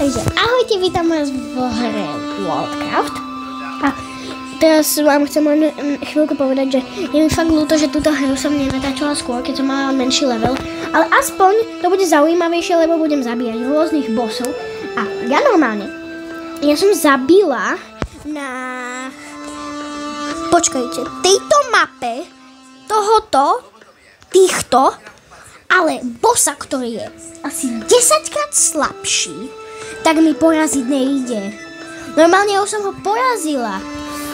Takže ahojte, vítam vás v hre Worldcraft. A teraz vám chcem len chvíľku povedať, že je mi fakt ľúto, že túto hru som nenatáčala skôr, keď som mala menší level. Ale aspoň to bude zaujímavejšie, lebo budem zabíjať rôznych bossov. A ja normálne, ja som zabila na... Počkajte, tejto mape, týchto, ale bossa, ktorý je asi 10-krát slabší, tak mi poraziť nejde. Normálne už som ho porazila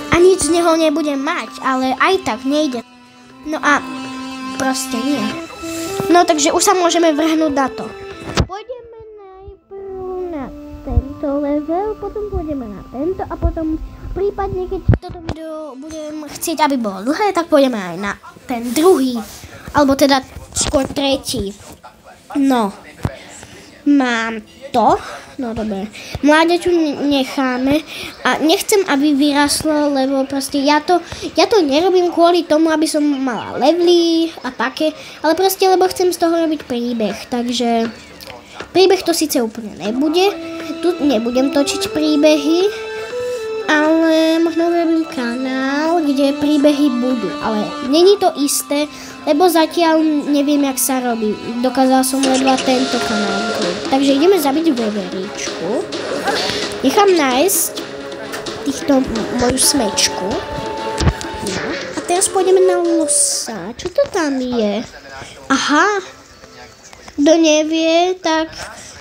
a nič z neho nebudem mať, ale aj tak nejde. No a proste nie. No takže už sa môžeme vrhnúť na to. Pôjdeme najprv na tento level, potom pôjdeme na tento a potom prípadne, keď toto video budem chcieť, aby bolo dlhé, tak pôjdeme aj na ten druhý, alebo teda skôr tretí. No, mám to. No dobre, mláďaťu necháme a nechcem, aby vyraslo, lebo proste ja to nerobím kvôli tomu, aby som mala levely a také, ale proste lebo chcem z toho robiť príbeh, takže príbeh to síce úplne nebude, tu nebudem točiť príbehy, ale možno urobím kanál, kde príbehy budú, ale není to isté, lebo zatiaľ neviem, jak sa robí. Dokázala som ledva tento kanál. Takže ideme zabiť veveričku. Nechám nájsť moju smečku. No. A teraz pôjdeme na losa. Čo to tam je? Aha. Kto nevie, tak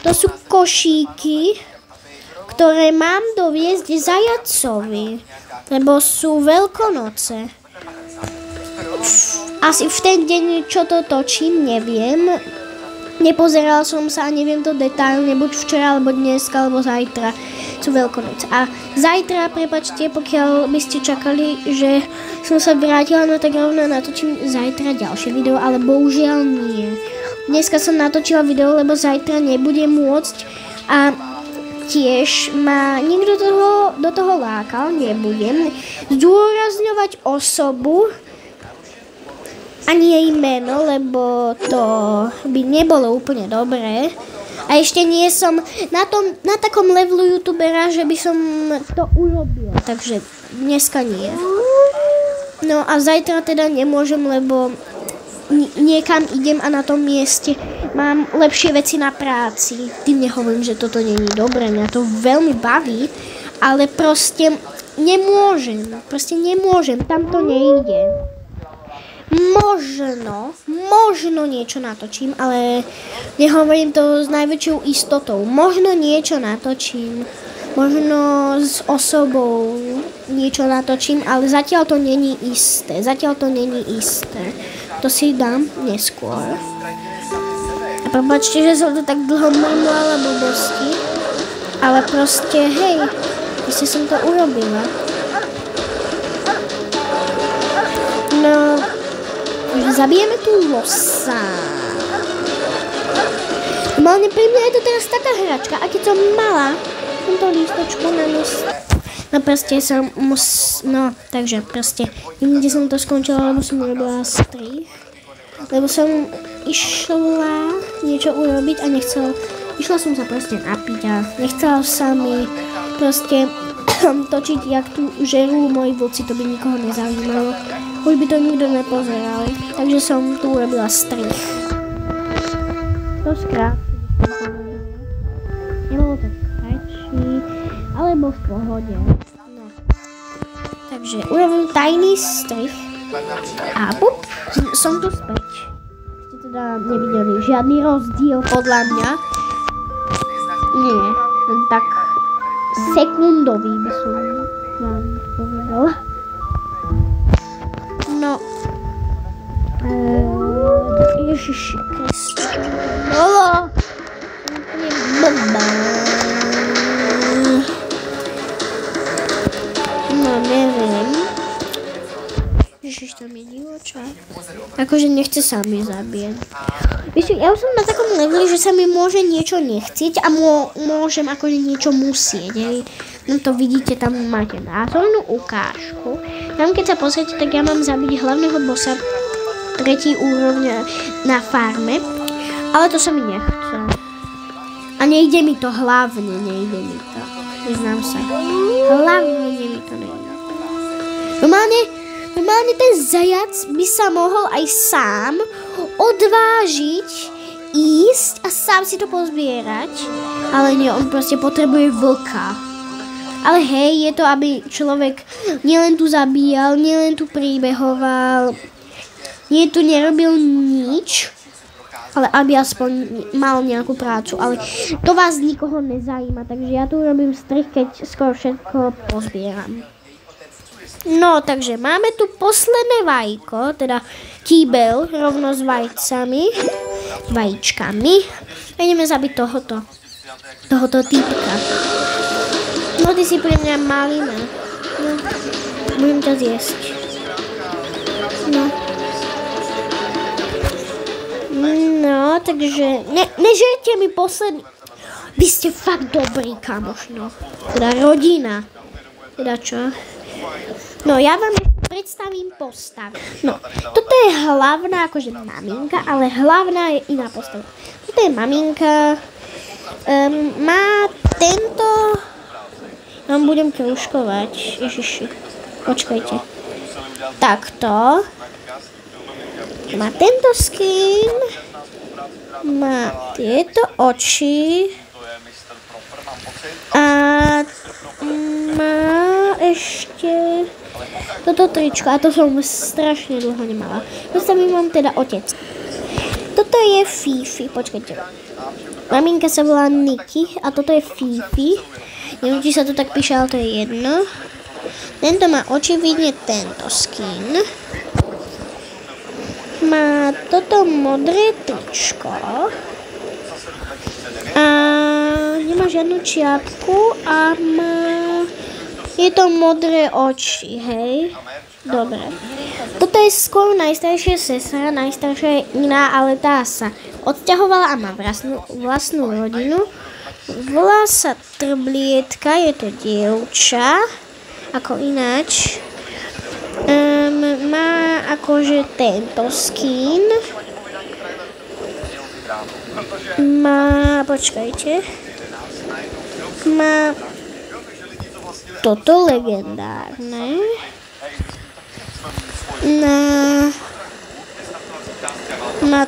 to sú košíky, ktoré mám doviezť zajacovi, lebo sú Veľkonoce. Asi v ten deň, čo to točím, neviem. Nepozeral som sa a neviem to detailne, buď včera, alebo dneska, alebo zajtra sú Veľkonoce. A zajtra, prepáčte, pokiaľ by ste čakali, že som sa vrátila, no tak rovno natočím zajtra ďalšie video, ale bohužiaľ nie. Dneska som natočila video, lebo zajtra nebudem môcť a tiež ma nikto do toho lákal, nebudem zdôrazňovať osobu, ani jej meno, lebo to by nebolo úplne dobré. A ešte nie som na takom levelu youtubera, že by som to urobila, takže dneska nie. No a zajtra teda nemôžem, lebo niekam idem a na tom mieste mám lepšie veci na práci. Tým nehovorím, že toto nie je dobré, mňa to veľmi baví, ale proste nemôžem, tam to nejde. Možno niečo natočím, ale nehovorím to s najväčšou istotou. Možno niečo natočím, možno s osobou niečo natočím, ale zatiaľ to není isté. To si dám neskôr. A prepáčte, že som to tak dlho mrmlala blbosti, ale proste, hej, ešte som to urobila. No, zabijeme tu losa. Normálne pri mňa je to teraz taká hračka, a keď som mala tento lístočku na nos. No proste takže proste niekde som to skončila, lebo som urobila strich. Lebo som išla niečo urobiť a išla som sa proste napiť a nechcela sa mi proste točiť, jak tu žerú moji vlci, to by nikoho nezaujímalo. Už by to nikto nepozeral, takže som tu urobila strich. To skrátky. Nebolo to kratší, ale bol v pohode. No. Takže urobím tajný strich a pup, som tu späť. Ste teda nevideli žiadny rozdiel podľa mňa. Nie, len tak sekundový by som vám povedala. No, Ježiši Kriste. No, neviem. Ježiš, tam je divoča. Akože nechce sa mi zabíjať. Ja už som na takom leveli, že sa mi môže niečo nechcieť a môžem akože niečo musieť. No to vidíte, tam máte názornú ukážku. Tam keď sa pozriete, tak ja mám zabiť hlavného bossa 3. úrovňa na farme. Ale to sa mi nechce. A nejde mi to hlavne, nejde mi to. Priznám sa. Hlavne mi to nejde. Normálne ten zajac by sa mohol aj sám odvážiť ísť a sám si to pozbierať. Ale nie, on proste potrebuje vlka. Ale hej, je to, aby človek nielen tu zabíjal, nielen tu príbehoval, nie tu nerobil nič, ale aby aspoň mal nejakú prácu. Ale to vás nikoho nezajíma, takže ja tu robím strich, keď skoro všetko pozbieram. No, takže máme tu posledné vajko, teda kýbel rovno s vajíčkami. A ideme zabiť tohoto týpka. No, ty si pre mňa malina. No, budem ťa zjesť. No, takže nežerte mi posledný. Vy ste fakt dobrý, kamoš, no. Teda rodina. Teda čo? No, ja vám predstavím postavu. No, toto je hlavná, akože maminka, ale hlavná je iná postava. Toto je maminka. Má tento... No, budem kružkovať. Ježiši. Počkajte. Takto. Má tento skin. Má tieto oči. A má ešte toto tričko. A to som strašne dlho nemala. Predstavím vám teda otec. Toto je Fifi. Počkajte. Maminka sa volá Nikki a toto je Fifi. Neviem, či sa to tak píše, ale to je jedno. Tento má očividne tento skin. Má toto modré tričko. A nemá žiadnu čiapku a má... Je to modré oči, hej? Dobre. Toto je skôr najstaršia sestra, najstaršia je iná, ale tá sa odsťahovala a má vlastnú rodinu. Volá sa Trblietka, je to dievča, ako ináč. Má akože tento skin. Má, počkajte. Má toto legendárne. Na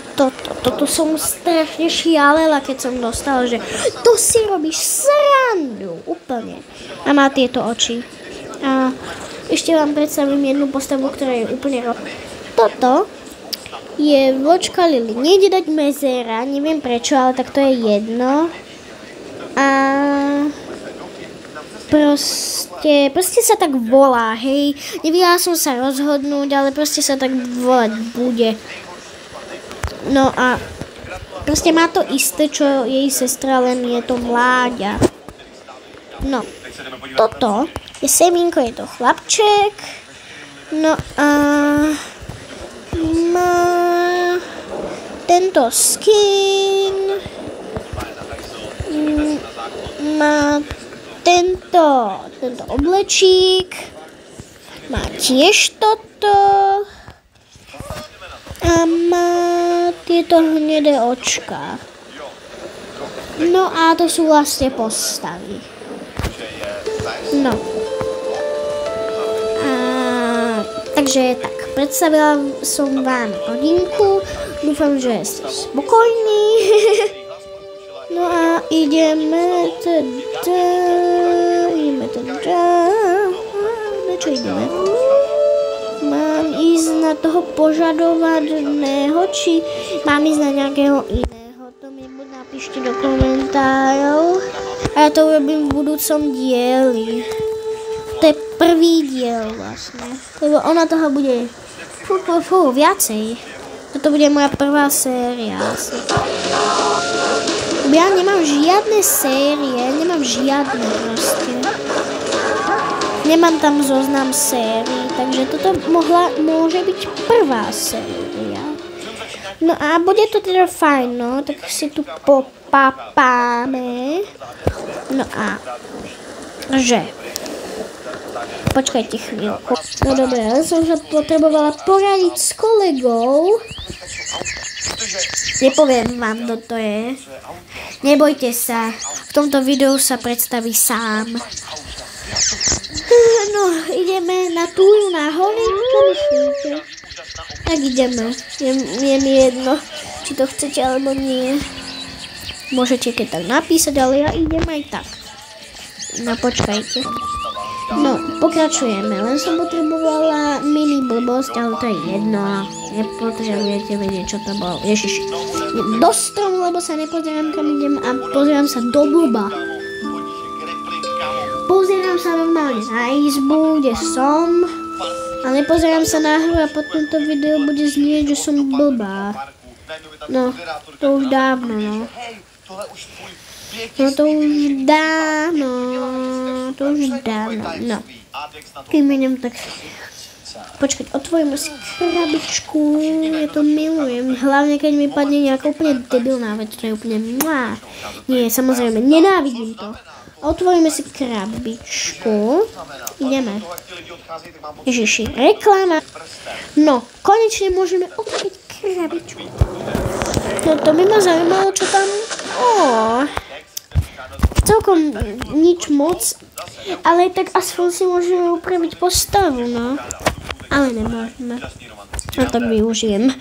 toto som strašne šialela, keď som dostala, že to si robíš srandu, úplne. A má tieto oči. A ešte vám predstavím jednu postavu, ktorá je úplne Toto je vločka Lily. Nejde dať mezera, neviem prečo, ale tak to je jedno. A proste sa tak volá, hej. Nevedela som sa rozhodnúť, ale proste sa tak volať bude. No a proste má to isté, čo jej sestra, len je to mláďa. No, toto je semínko, je to chlapček. No a má tento skin. Má tento oblečík. Má tiež toto. A má tieto hnedé očká. No a to sú vlastne postavy. No. Takže tak, predstavila som vám rodinku. Dúfam, že ste spokojní. No a ideme teda... Na čo ideme? Mám ísť na toho požadovaného, či mám ísť na nejakého iného? To mi buď napíšte do komentárov. A ja to urobím v budúcom dieli. To je prvý diel vlastne. Lebo ona toho bude viacej. Toto bude moja prvá séria asi. Ja nemám žiadne série, nemám žiadne proste. Nemám tam zoznam sérií, takže toto môže byť prvá séria. No a bude to teda fajn, no, tak si tu popapáme. No a že? Počkajte chvíľku. No dobre, ale som sa potrebovala poradiť s kolegou. Nepoviem vám, kto to je. Nebojte sa, v tomto videu sa predstaví sám. No, ideme na túru na hory, čo myslíte? Tak ideme, je mi jedno, či to chcete alebo nie. Môžete keď tak napísať, ale ja idem aj tak. No, počkajte. No, pokračujeme, len som potrebovala mini blbosť, ale to je jedno. Nepotrebujete vedieť, čo to bolo. Ježiš, do stromu, lebo sa nepozerám, kam idem a pozerám sa do blba. Pozerám sa normálne na izbu, kde som, a nepozerám sa na hru a potom to video bude znieť, že som blbá. No, to už dávno, no. No to už dávno, no. Kým idem tak... Počkať, otvoríme si krabičku, ja to milujem, hlavne keď mi padne nejaká úplne debilná vec, to je úplne Nie, samozrejme, nenávidím to. Otvoríme si krabičku, ideme. Ježiši, reklama. No, konečne môžeme otvoriť krabičku. No to by ma zaujímalo, čo tam... Celkom nič moc, ale tak aspoň si môžeme upraviť postavu, no. Ale nemôžeme. No tak využijem.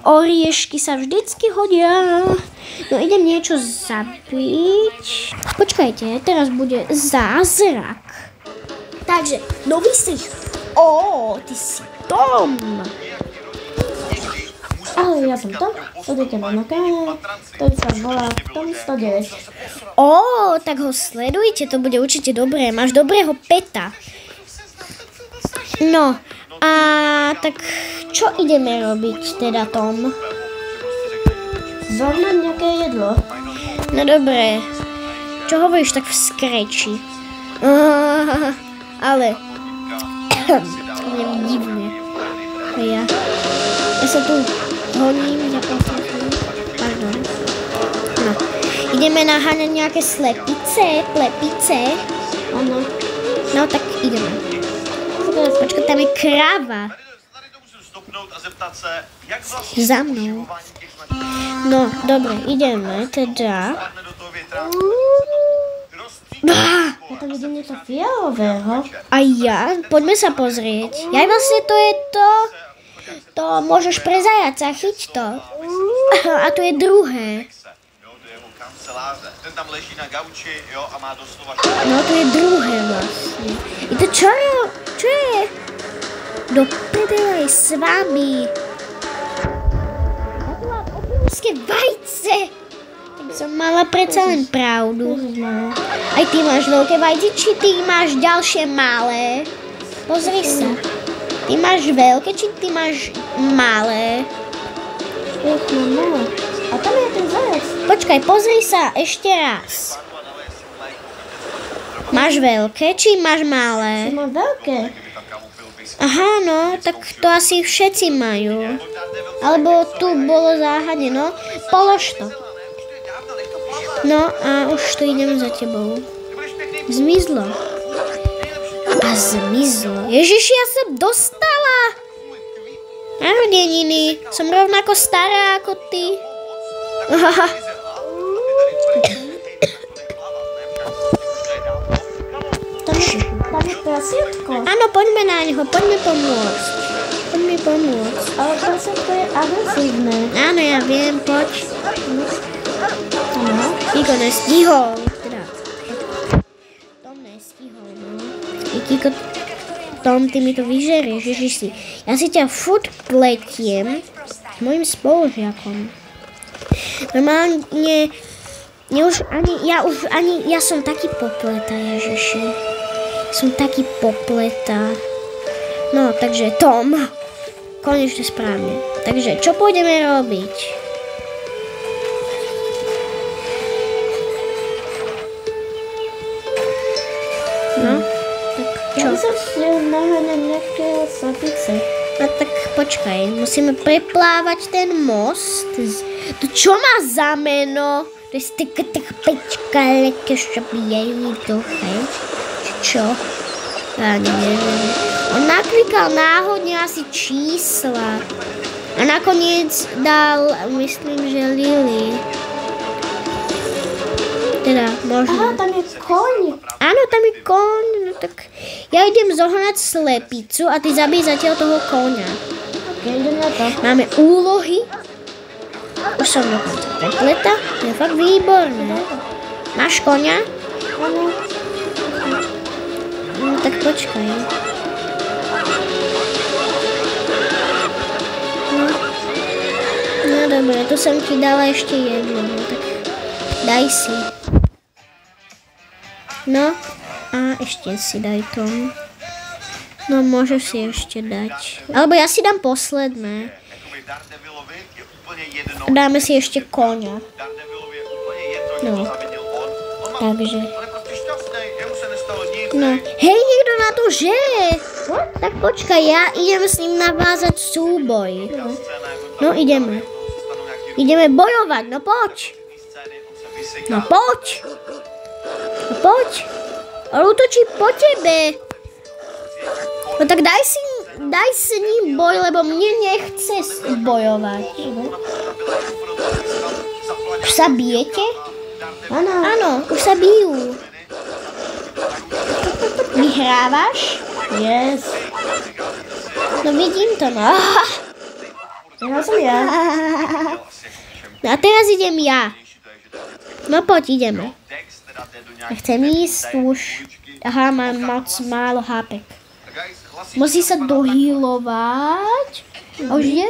Oriešky sa vždycky hodia. No idem niečo zabiť. Počkajte, teraz bude zázrak. Takže, nový strich. Ty si Tom. Ale ja som Tom, sledujte ma na kanále, ktorý sa volá Tom 109. Tak ho sledujte, to bude určite dobré, máš dobrého peta. No, a tak čo ideme robiť teda, Tom? Zohnať nejaké jedlo. No dobré, čo hovoríš tak v skreči? Ale, to je divné. Ja sa tu honím, pardon. No, ideme naháňať nejaké plepice. Áno. No tak ideme. Počkaj, tam je kráva. Za mnou. No, dobre, ideme teda. Ja tam vidím niečo fialového. A ja? Poďme sa pozrieť. Vlastne to je to... To môžeš pre zajaca, chyť to. A to je druhé. No to je druhé vlastne. I to čo je? Do prdele s vami. Ja tu mám obrovské vajce. Tak som mala predsa len pravdu. Aj ty máš veľké vajce, či ty máš ďalšie malé? Pozri sa. Ty máš veľké, či ty máš malé? A tam je ten zajac. Počkaj, pozri sa ešte raz. Máš veľké, či máš malé? Mám veľké. Aha, no, tak to asi všetci majú. Alebo tu bolo záhadne, no. Polož to. No a už tu idem za tebou. Zmizlo. A zmizlo. Ježiši, ja som dostala. Narodeniny. Som rovnako stará ako ty. Tam je prasiatko. Áno, poďme na neho, poďme pomôcť. Ale prasiatko je agresívne. Áno, ja viem, poď. No. Kiko nestihol. Teda. Tom nestihol, no. Kiko, Tom, ty mi to vyžerieš, Ježiši. Ja si ťa furt pletiem s mojim spolužiakom. Normálne, ja som taký popleta, Ježiši. Som taký popleta. No, takže Tom, konečne správne. Takže, čo pôjdeme robiť? No, tak čo? Ja som si naháňať nejaké slepice. A tak počkaj, musíme preplávať ten most. To čo má za meno? To je pečka, lekeša bielý duche. Čo? Ja neviem. On naklikal náhodne asi čísla. A nakoniec dal, myslím, že Lily. Teda, možno. Aha, tam je koň. Áno, tam je koň, no tak ja idem zohnať slepicu a ty zabij zatiaľ toho koňa. Ok, idem na to. Máme úlohy. Už som dokonca prepleta, to je fakt výborné. Máš koňa? Áno. No tak počkaj. No dobre, tu som ti dala ešte jedno, no tak daj si. No a ešte si daj to. No môžeš si ešte dať. Alebo ja si dám posledné. Dáme si ešte koňa. No. Takže. No. Hej, niekto na to žere. Tak počkaj, ja idem s ním navázať súboj. No ideme. Ideme bojovať, no poď. No poď. No poď. On útočí po tebe. No tak daj s ním boj, lebo mne nechce bojovať. Už sa bijete? Áno. Áno, už sa bijú. Vyhrávaš? Yes. No vidím to, no. Ja som ja. No a teraz idem ja. No poď, ideme. Ja chcem ísť už. Aha, mám moc málo hápek. Musí sa dohýlovať. A už ide?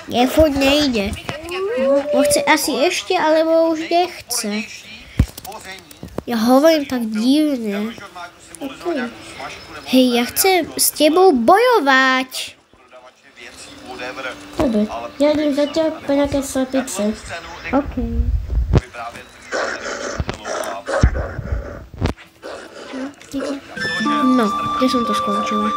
Nie, furt nejde. Chce asi ešte, alebo už nechce. Ja hovorím tak divne. Hej, ja chcem s tebou bojovať. Dobre, ja idem zatiaľ po nejaké slepice. OK. No, kde som to skončila?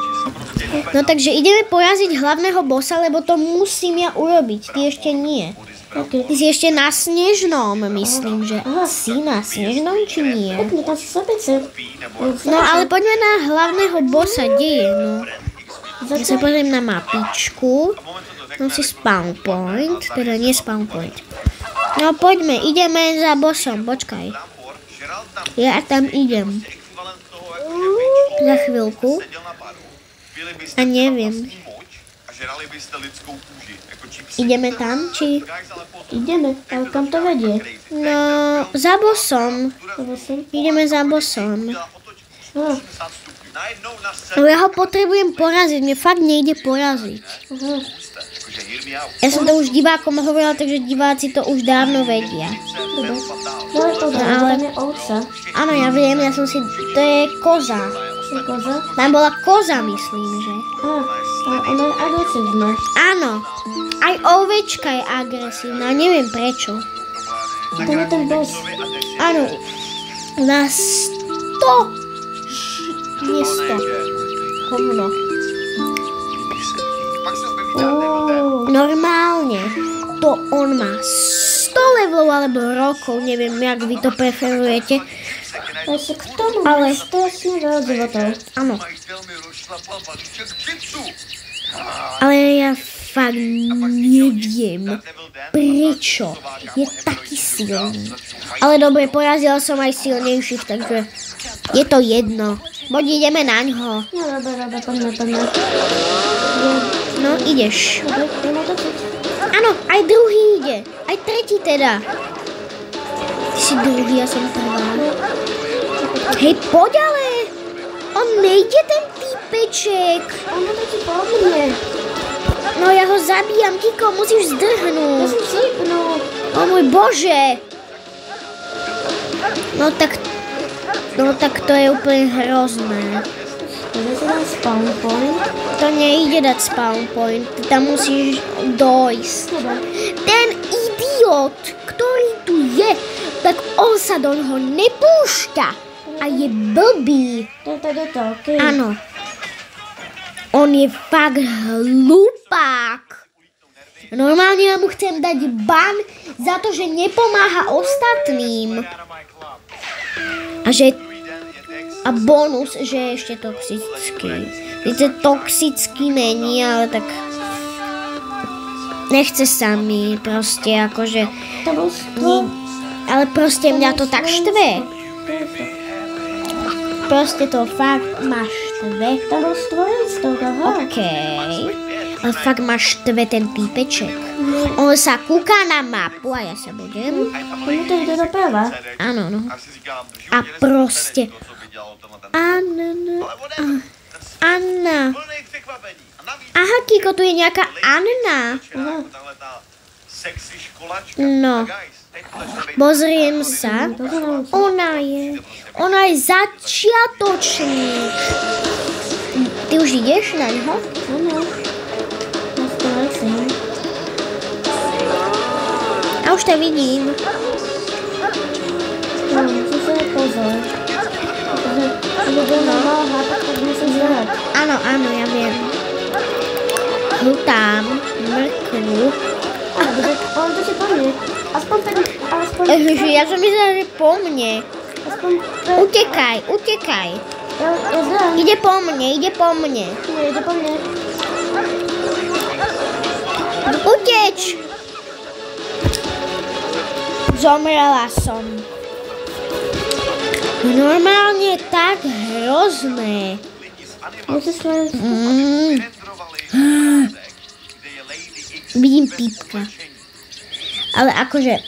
No takže ideme poraziť hlavného bossa, lebo to musím ja urobiť. Ty ešte nie. Okay. Ty si ešte na Snežnom, myslím, že si na Snežnom, či nie? Pekne, tam sú slepice. No ale poďme na hlavného bossa, kde je, no. Ja sa pozriem na mapičku. Mám si spawn point, teda nie spawn point. No poďme, ideme za bossom, počkaj. Ja tam idem. Za chvíľku. A neviem. Ideme tam, či? Ideme, ale kam to vedie? No, za bossom. Ideme za bossom. Ah, No ja ho potrebujem poraziť, mne fakt nejde poraziť. aha. Ja som to už divákom hovorila, takže diváci to už dávno vedia. Dobre. No ale to tam je ovca. Áno, ja viem, ja som si... To je koza. Je koza? Tam bola koza, myslím, že. A ona je agresívna. Áno. Aj ovečka je agresívna, neviem prečo. To je ten boss. Áno. Na 100. Nie 100. Hovno. Normálne. To on má 100 levelov alebo rokov, neviem, jak vy to preferujete. Ale sa k tomu Ale- má strašne veľa životov. Áno. Ale ja fakt neviem, prečo je taký silný. Ale dobre, porazila som aj silnejších, takže je to jedno. Poď ideme na ňo. No dobre, poďme. No, ideš. Dobre, ideme točiť. Áno, aj druhý ide. Aj tretí teda. Ty si druhý, ja som prvá. Hej, poď ale. On nejde, ten týpeček. Ono to ti pomôže. No ja ho zabíjam, Kiko, musíš Ja zdrhnúť. som sípnul. O môj Bože. No tak to je úplne hrozné. Ja si dám spawn point. To nejde dať spawn point, ty tam musíš dojsť. Dobre. Ten idiot, ktorý tu je, tak on sa do neho nepúšťa a je blbý. To je to, okej. Áno. On je fakt hlupák. Normálne ja mu chcem dať ban za to, že nepomáha ostatným. A bonus, že je ešte toxický. Sice toxický není, ale tak nechce sa mi proste akože... To bol Ale proste mňa to tak štve. Proste to fakt ma štve. Tam bol strojec toho. Okej. Ale fakt ma štve ten týpeček. On sa kúka na mapu a ja sa budem. To ide doprava. Áno, no. A proste... Anna. Aha, Kiko, tu je nejaká Anna. No. Pozriem sa. Ona je začiatočník. Ty už ideš na ňo? Áno. A už ťa vidím. Pozor. Áno, ja viem. Hltám, mrkvu. On to si po mne. Aspoň. Ja som myslela, že po mne. Utekaj. Ja znam. Ide po mne. Nie, ide po mne. Uteč! Zomrela som. Normálne tak hrozné. Vidím pípka. Ale akože,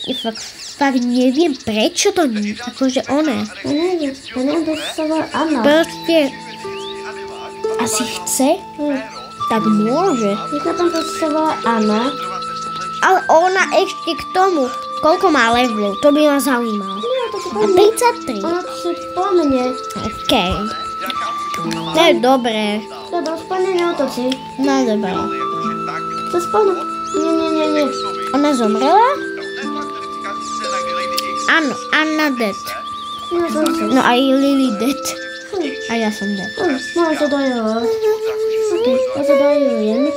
fakt neviem prečo to nie. Akože ona. Ja neviem, to sa volá Anna. Proste asi chce, tak môže. Nechá tam to sa volá Anna. Ale ona ešte k tomu, koľko má levelov, to by ma zaujímalo. A 33. Ona to si po mne. Okej. To je dobré. Dobre, spadne neotočí. No dobré. To spadne. Nie. Ona zomrela? Áno, Anna dead. Ja som si. No aj Lily dead. A ja som dead. Mám sa dojovať. Ja sa dojujem.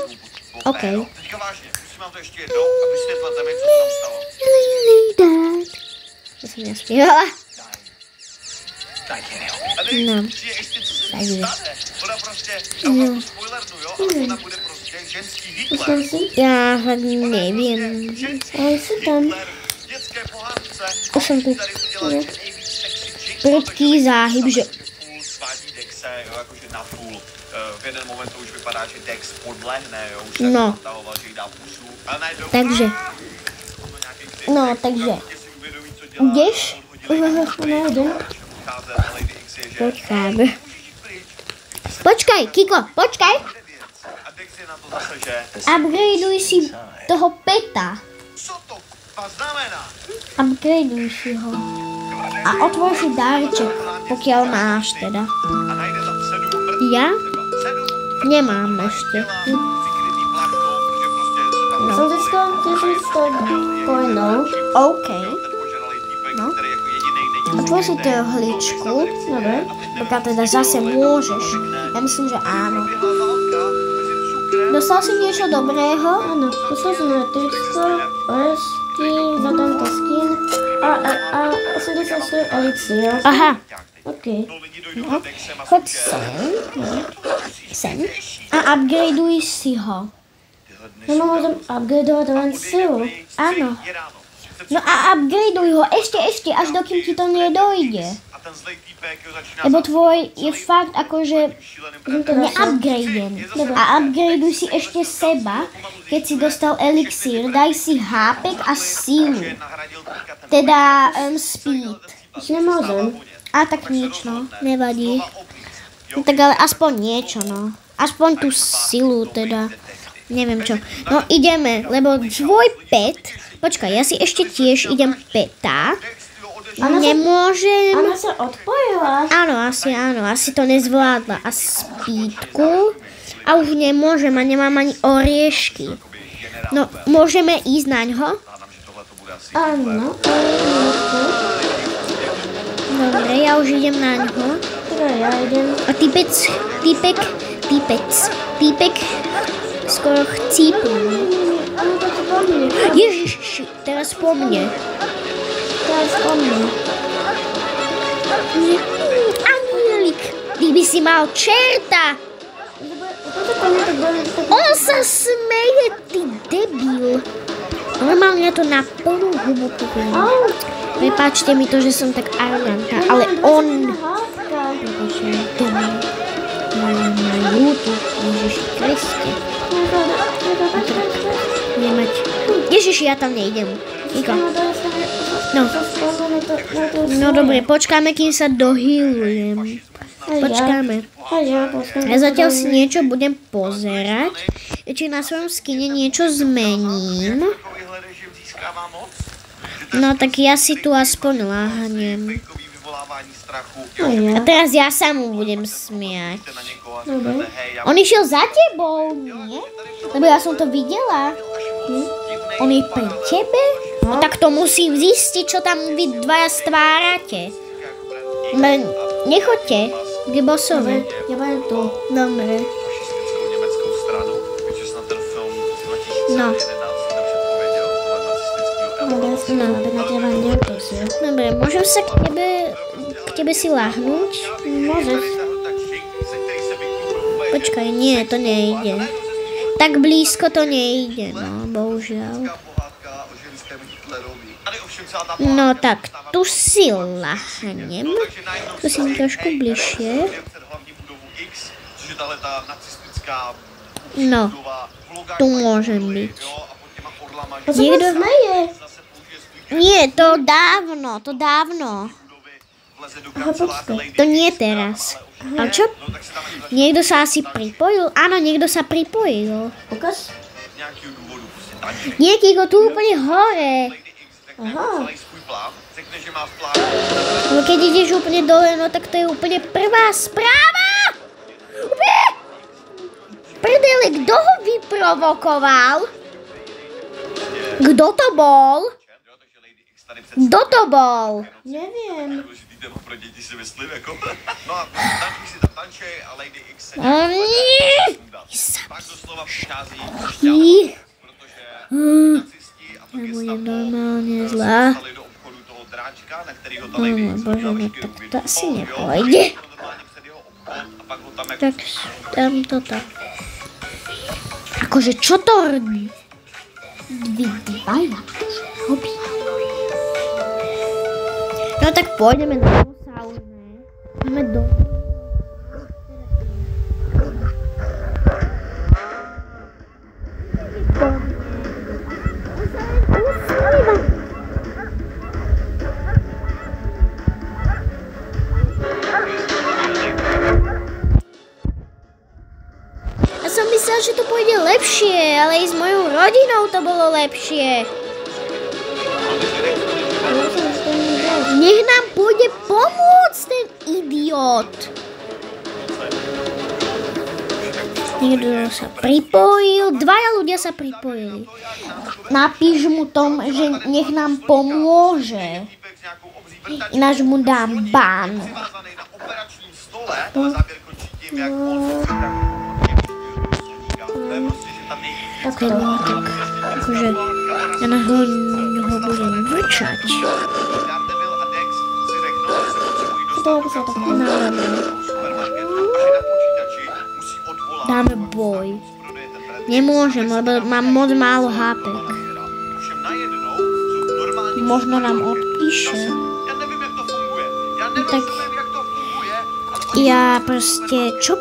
Okej. Teďka vážně, musím vám to ještě jednou a vysvětlete mi, co tam stalo. Lily dead. To som nespievala. A teď No. přijde ještě, co se Takže. stane. Ona prostě, já vám to spoilernu, jo, ale ona bude prostě ženský Hitler. Tam si. Ja fakt neviem. Ale si tam. V dětské pohádce. Už som tu. Tady udělal ještě nejvíc sexy chick. Prudký záhyb, že... Full svádí Dexe, jo, jakože na full. V jeden moment to už vypadá, že Dex podlehne, jo, už se No. natahoval, že jí dá pusu. Ale najednou... Takže. No, takže. Ideš? Počkaj. Počkaj, Kiko, počkaj. A Dex je na to zase, že... Upgradeuj si toho peta. Co to znamená? Upgradeuj si ho. A otvor si dárček, pokiaľ máš teda. A najde tam 7 mrtvých. Ja? Třeba 7 Nemám ešte. přikrytý plachtou, protože prostě se tam... Som získal 1100 coinov. OK. Ten požralý týpek, No. který jako jedinej není... Otvor si trhličku. Dobre. Pokiaľ teda zase môžeš. Ja myslím, že áno. Dostal si niečo dobrého? Áno, poslal som na tričko, oresky, za tento skin a 84 elixír. Aha. OK. No. Choď sem. A upgradeuj si ho. Ja môžem upgradovať len silu. Áno. No a upgradeuj ho ešte, až dokým ti to nedojde. Lebo tvoj je fakt akože neupgraden. A upgradeuj si ešte seba, keď si dostal elixír. Daj si hápek a sílu. Teda speed. Už nemôžem. A tak nič, no. Nevadí. No, tak ale aspoň niečo, no. Aspoň tú silu, teda. Neviem čo. No ideme, lebo tvoj pet... Počkaj, ja si ešte tiež idem peta. Nemôžem... Ona sa odpojila. Áno, asi to nezvládla. A speedku. A už nemôžem a nemám ani oriešky. No, môžeme ísť na ňo? Áno. Dobre, ja už idem na ňo. Teda ja idem. A týpek skoro chcípne. Áno, to si po mne. Ježiši, teraz po mne. Teraz po mne. Anielik, ty by si mal čerta. Toto po mne tak bude. On sa smeje, ty debil. Normálne to na plnú hubu poviem. Au, Prepáčte mi to, že som tak arrogantná, ale on... Na YouTube, Ježiš Kriste. Ježiš, ja tam nejdem. Iko. No dobre, počkáme, kým sa dohealujem. Počkáme. Ja zatiaľ si niečo budem pozerať. Či na svojom skine niečo zmením. No tak ja si tu aspoň láhnem. A teraz ja sa mu budem smiať. On išiel za tebou, nie? Lebo ja som to videla. On je pri tebe? No tak to musím zistiť, čo tam vy dvaja stvárate. Nechoďte k bossovi. Ja budem tu. Dobre. No. Dobre, môžem sa k tebe si láhnuť? Môžeš. Počkaj, nie, to nejde. Tak blízko to nejde, no, bohužiaľ. No tak, tu si láhnem. Tu si trošku bližšie. No, tu môžem byť. Niekto smeje. Nie, to dávno. To nie teraz. A čo? Niekto sa asi pripojil? Áno, niekto sa pripojil. Ukaz? Niekto tu úplne hore. Aha. No keď ideš úplne dole, no tak to je úplne prvá správa. Prdele, kto ho vyprovokoval? Kto to bol? Kto to bol? Neviem. Ja budem normálne zlá. Bože, no tak to asi nepôjde. Tak dám to tak. Akože čo to vy dvaja robí? No tak pôjdeme do sauny. Ideme do... Ja som myslel, že to pôjde lepšie, ale i s mojou rodinou to bolo lepšie. Nech nám pôjde pomôcť ten idiot. Niekto sa pripojil, dvaja ľudia sa pripojili. Napíš mu tom, že nech nám pomôže. Ináč mu dám ban. Tak to tak. Akože ja na ho budem vrčať. Dáme boj. Nemôžem, lebo mám moc málo HP. Možno nám odpíše. Tak ja proste, čo?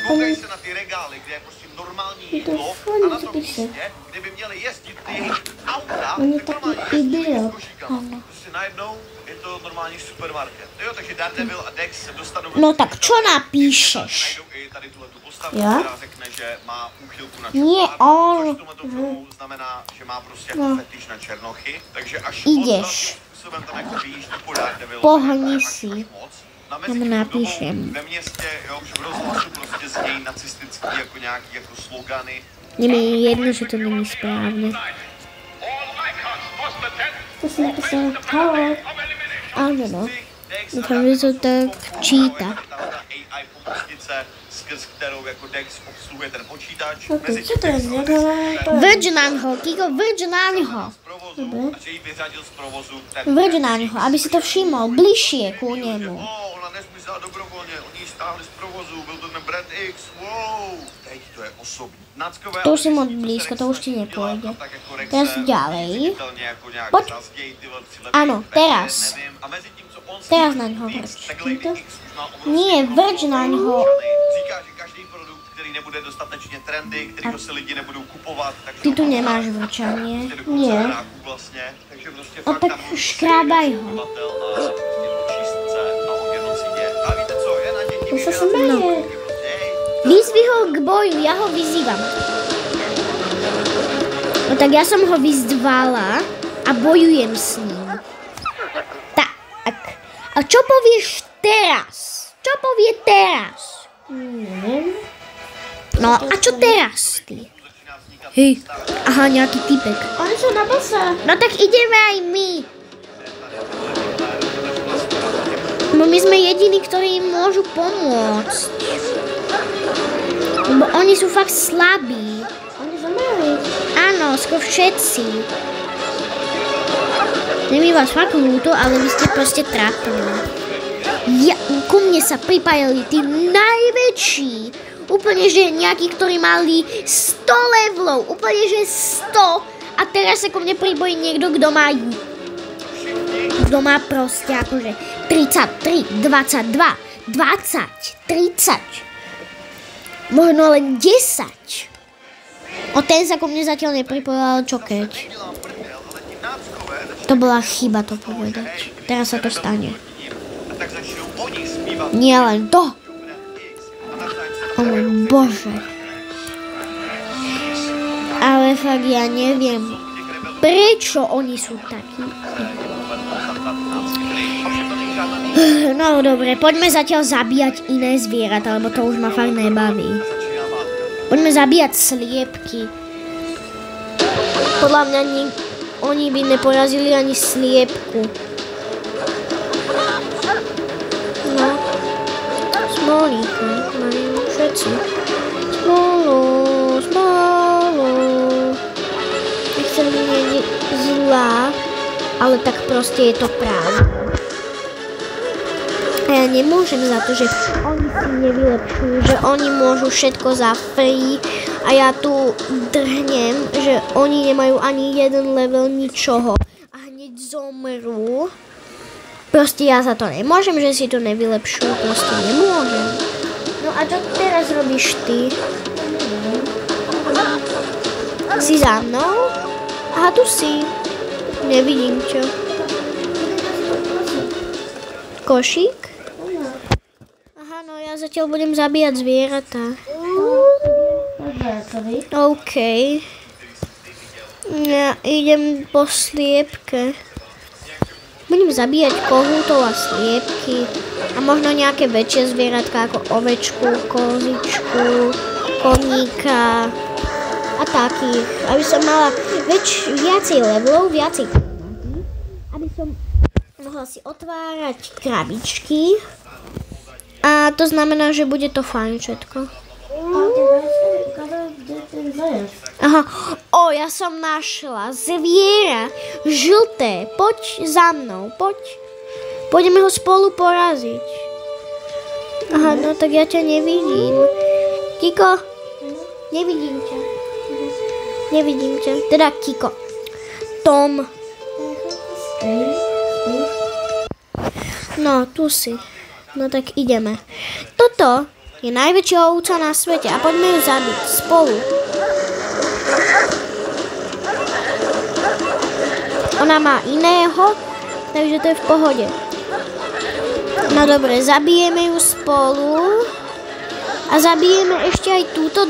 Koukaj se na ty regály, kde je prostě normální jídlo a na tom místě, kde by měli jezdit ty jejich auta, tak normálně jezdí košíkama. Prostě najednou je to normální supermarket. Jo, takže Daredevil a Dex se dostanou... No tak čo napíšeš? Najdou i tady tuhletu postavu, která řekne, že má úchylku na Nie, černocha, on... což v tomhle filmu znamená, že má prostě jako fetiš na černochy, takže až Ideš. způsobem tam jako vyjíždí po Daredevilu, Pohni si. Na Já mu napíšem. ve městě, jo, že v rozhlasu prostě znějí nacistický jako nějaký jako slogany. Je mi jedno, že to není správne. To si napísal Howard. Áno, no. Dúfam, že to tak číta. AI pomocnice, skrz kterou jako Dex obsluhuje ten počítač. Ok, čo to je? Vrč na ňo, Kiko, vrč na ňo. A že ji vyřadil z provozu. Vrč na ňo, aby si to všimol. Bližšie ku nemu. Ona nesmyslela udělat dobrovolně, oni ji stáhli z provozu, byl to ten Brand X, wow, teď to je osobní. Náckové, To už si moc blízko, to už ti nepôjde. Teraz ďalej. Poď. Áno, teraz. Teraz na ňo vrč. Nie, vrč na ňo. Říká, že každý produkt, který nebude dostatečně trendy, kterýho si lidi nebudou kupovat, takže Ty tu nemáš vrčanie. Nie. vlastně, takže prostě No fakt tak tam můžu škrábaj ho. obyvatel a čistce a o genocidzie. A víte co, je na děti To sa výběr. smeje. Vyzvi ho k boju, ja ho vyzývam. No tak ja som ho vyzvala a bojujem s ním. Tak. A čo povieš teraz? Čo povie teraz? Neviem. No a čo teraz ty? Hej, aha, nejaký typek. Oni sú na bose. No tak ideme aj my. No my sme jediní, ktorí im môžu pomôcť. Lebo oni sú fakt slabí. Oni zomreli. Áno, skoro všetci. Je mi vás fakt ľúto, ale vy ste proste trápení. Ku mne sa pripájali tí najväčší. Úplne, že nejakí, ktorí mali 100 levelov. Úplne, že 100. A teraz sa ku mne pripojí niekto, kto má proste akože 33, 22, 20, 30. Možno len 10. O ten sa ku mne zatiaľ nepripojil, ale čo keď? To bola chyba to povedať. Teraz sa to stane. Nie len to. O môj Bože. Ale fakt ja neviem, prečo oni sú takí. No dobre, poďme zatiaľ zabíjať iné zvieratá, lebo to už ma fakt nebaví. Poďme zabíjať sliepky. Podľa mňa oni by neporazili ani sliepku. No. Smolíka, majú všetci. Smolu. Nechcem byť zlá, ale tak proste je to pravda. A ja nemôžem za to, že oni si nevylepšujú, že oni môžu všetko za free a ja tu drhnem, že oni nemajú ani jeden level ničoho a hneď zomrú. Proste ja za to nemôžem, že si to nevylepšujú, proste nemôžem. No a čo teraz robíš ty? Si za mnou? Aha, tu si. Nevidím ťa. Košík? Aha, no ja zatiaľ budem zabíjať zvieratá. OK. Ja idem po sliepke. Budem zabíjať kohútov a sliepky a možno nejaké väčšie zvieratka ako ovečku, kozičku, koníka a takých. Aby som mala viacej levelov, viacej peňazí, aby som mohla si otvárať krabičky a to znamená, že bude to fajn všetko. Aha, ja som našla zviera, žlté, poď za mnou, poď. Pôjdeme ho spolu poraziť. Aha, no tak ja ťa nevidím. Kiko, nevidím ťa. Teda Kiko. Tom. No, tu si. No tak ideme. Toto je najväčšia ovca na svete a poďme ju zabiť spolu. Ona má iného, takže to je v pohode. No dobre, zabijeme ju spolu a zabijeme ešte aj túto